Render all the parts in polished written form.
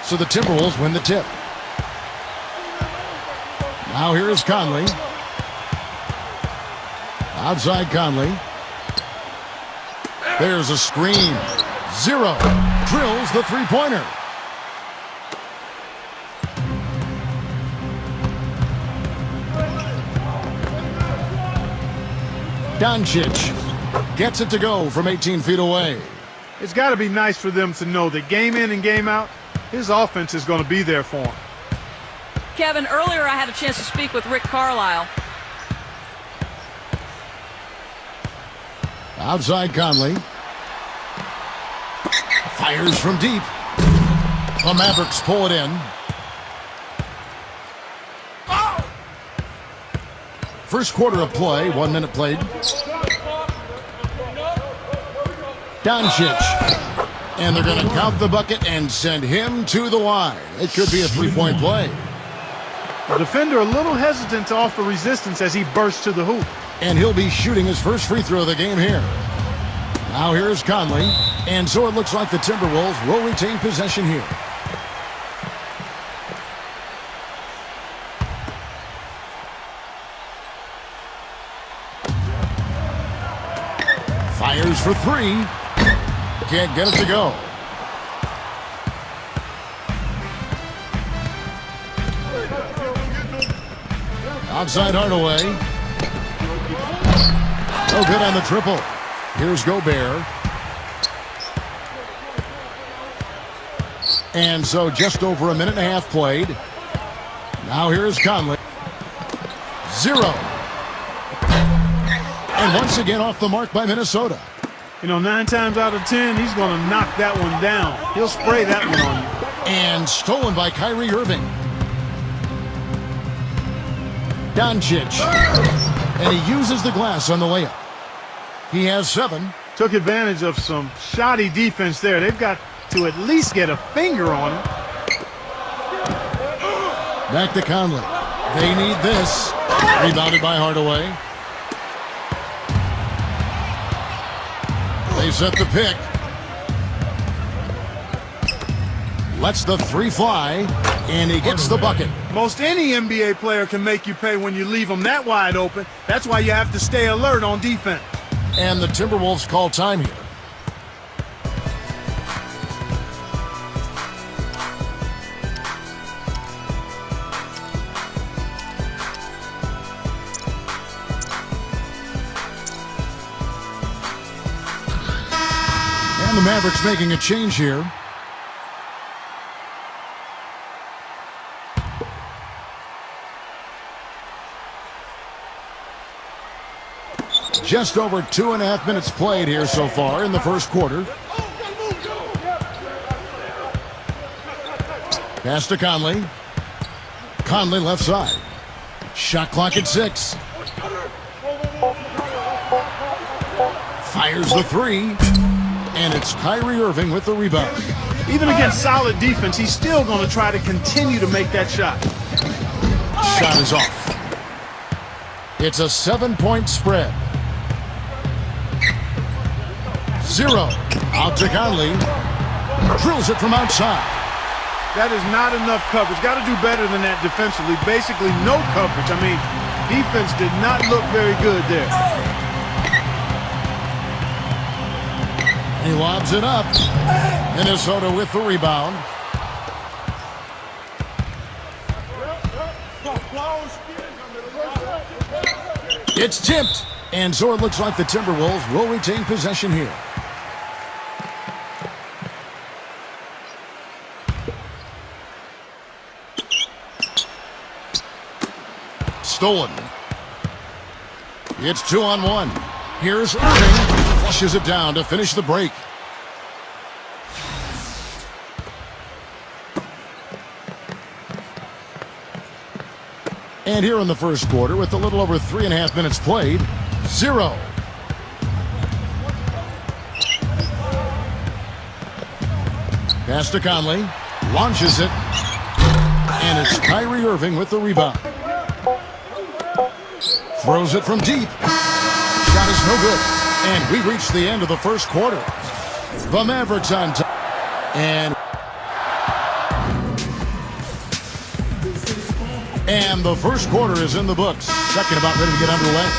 So the Timberwolves win the tip. Now here is Conley. Outside Conley. There's a screen. 0. Drills the three-pointer. Doncic gets it to go from 18 feet away. It's got to be nice for them to know that game in and game out, his offense is going to be there for him. Kevin, earlier I had a chance to speak with Rick Carlisle. Outside Conley. Fires from deep. The Mavericks pull it in. First quarter of play, 1 minute played. Doncic. And they're going to count the bucket and send him to the line. It could be a three-point play. The defender a little hesitant to offer resistance as he bursts to the hoop. And he'll be shooting his first free throw of the game here. Now here's Conley. And so it looks like the Timberwolves will retain possession here. Fires for 3. Can't get it to go. Outside Hardaway. No good on the triple. Here's Gobert. And so just over a minute and a half played. Now here's Conley. 0. And once again off the mark by Minnesota. You know, 9 times out of 10, he's going to knock that one down. He'll spray that one on you. And stolen by Kyrie Irving. Doncic. And he uses the glass on the layup. He has 7. Took advantage of some shoddy defense there. They've got to at least get a finger on him. Back to Conley. They need this. Rebounded by Hardaway. They set the pick. Lets the 3 fly, and he gets the bucket. Most any NBA player can make you pay when you leave them that wide open. That's why you have to stay alert on defense. And the Timberwolves call time here. And the Mavericks making a change here. Just over 2.5 minutes played here so far in the first quarter. Pass to Conley. Conley left side. Shot clock at 6. Fires the 3. And it's Kyrie Irving with the rebound. Even against solid defense, he's still going to try to continue to make that shot. Shot is off. It's a 7-point spread. 0. Out to Conley. Drills it from outside. That is not enough coverage. Got to do better than that defensively. Basically no coverage. I mean, defense did not look very good there. He lobs it up. Minnesota with the rebound. It's tipped. And so it looks like the Timberwolves will retain possession here. Stolen. It's 2-on-1. Here's Irving. Flushes it down to finish the break. And here in the first quarter, with a little over 3.5 minutes played, 0. Pass to Conley. Launches it. And it's Kyrie Irving with the rebound. Throws it from deep. Shot is no good. And we reach the end of the first quarter. The Mavericks on top. And And the first quarter is in the books. Second about ready to get underway.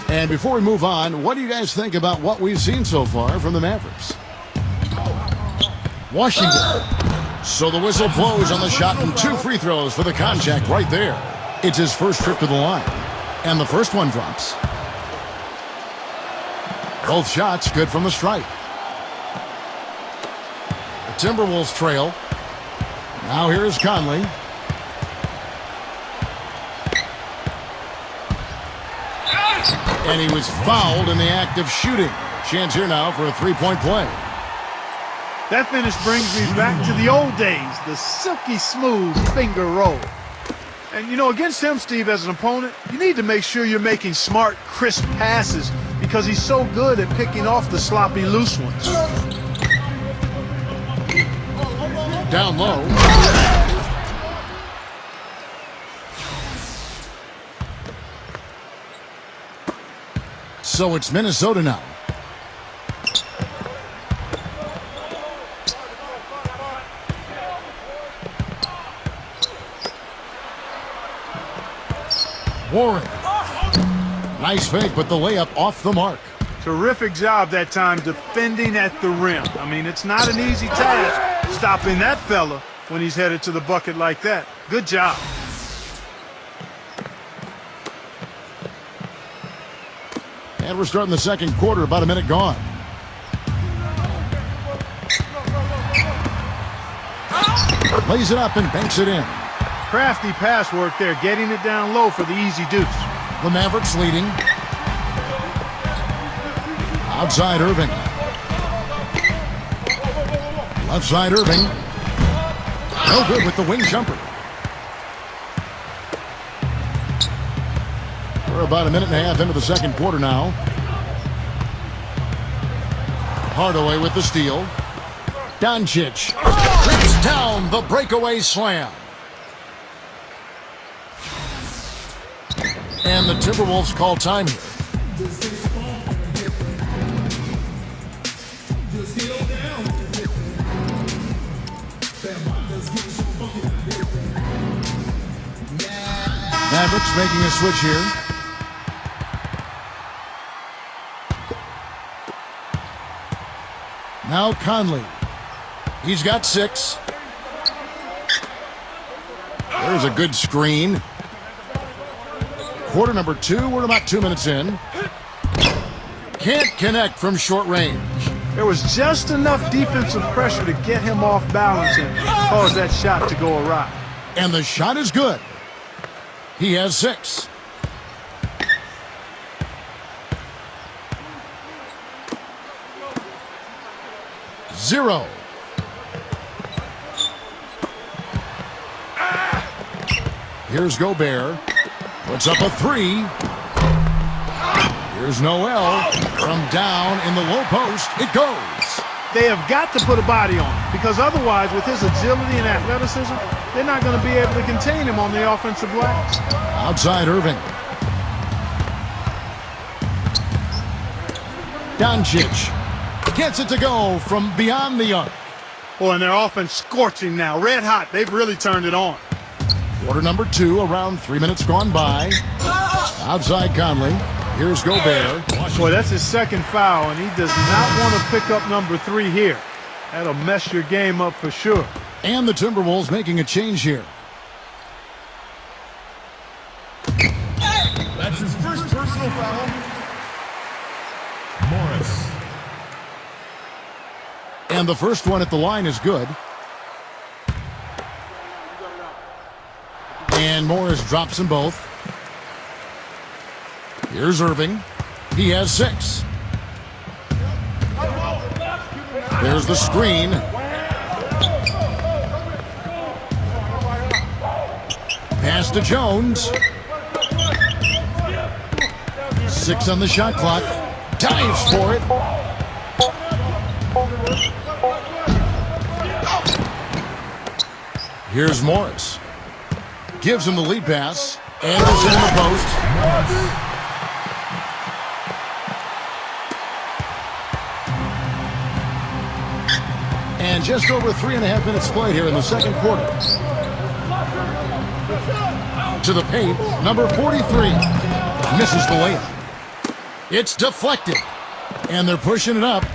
And before we move on, what do you guys think about what we've seen so far from the Mavericks? Washington. So the whistle blows on the shot and 2 free throws for the contact right there. It's his first trip to the line. And the first one drops. Both shots good from the stripe. The Timberwolves trail. Now here's Conley. And he was fouled in the act of shooting. Chance here now for a three-point play. That finish brings me back to the old days, the silky smooth finger roll. And, you know, against him, Steve, as an opponent, you need to make sure you're making smart, crisp passes because he's so good at picking off the sloppy, loose ones. Down low. So it's Minnesota now. Warren. Nice fake, but the layup off the mark. Terrific job that time defending at the rim. I mean, it's not an easy task stopping that fella when he's headed to the bucket like that. Good job. And we're starting the second quarter, about a minute gone. Lays it up and banks it in. Crafty pass work there, getting it down low for the easy deuce. The Mavericks leading. Outside Irving. Left side Irving. No good with the wing jumper. We're about a minute and a half into the second quarter now. Hardaway with the steal. Doncic rips down the breakaway slam. And the Timberwolves call time here. Mavericks making a switch here. Now Conley. He's got 6. There's a good screen. Quarter number 2, we're about 2 minutes in. Can't connect from short range. There was just enough defensive pressure to get him off balance and cause that shot to go awry. And the shot is good. He has 6. Zero. Here's Gobert. Puts up a 3. Here's Noel. From down in the low post, it goes. They have got to put a body on him because otherwise, with his agility and athleticism, they're not going to be able to contain him on the offensive glass. Outside Irving. Doncic gets it to go from beyond the arc. Boy, and their offense scorching now. Red hot. They've really turned it on. Quarter number 2, around 3 minutes gone by. Outside Conley. Here's Gobert. Boy, that's his second foul, and he does not want to pick up number 3 here. That'll mess your game up for sure. And the Timberwolves making a change here. That's his first personal foul. Morris. And the first one at the line is good. And Morris drops them both. Here's Irving. He has 6. There's the screen. Pass to Jones. 6 on the shot clock. Dives for it. Here's Morris. Gives him the lead pass. And it's in the post. And just over 3.5 minutes played here in the second quarter. to the paint. Number 43 misses the layup. It's deflected, and they're pushing it up.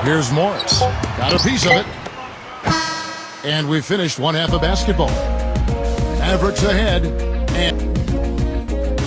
Here's Morris. Got a piece of it. And we finished one half of basketball. Mavericks ahead. And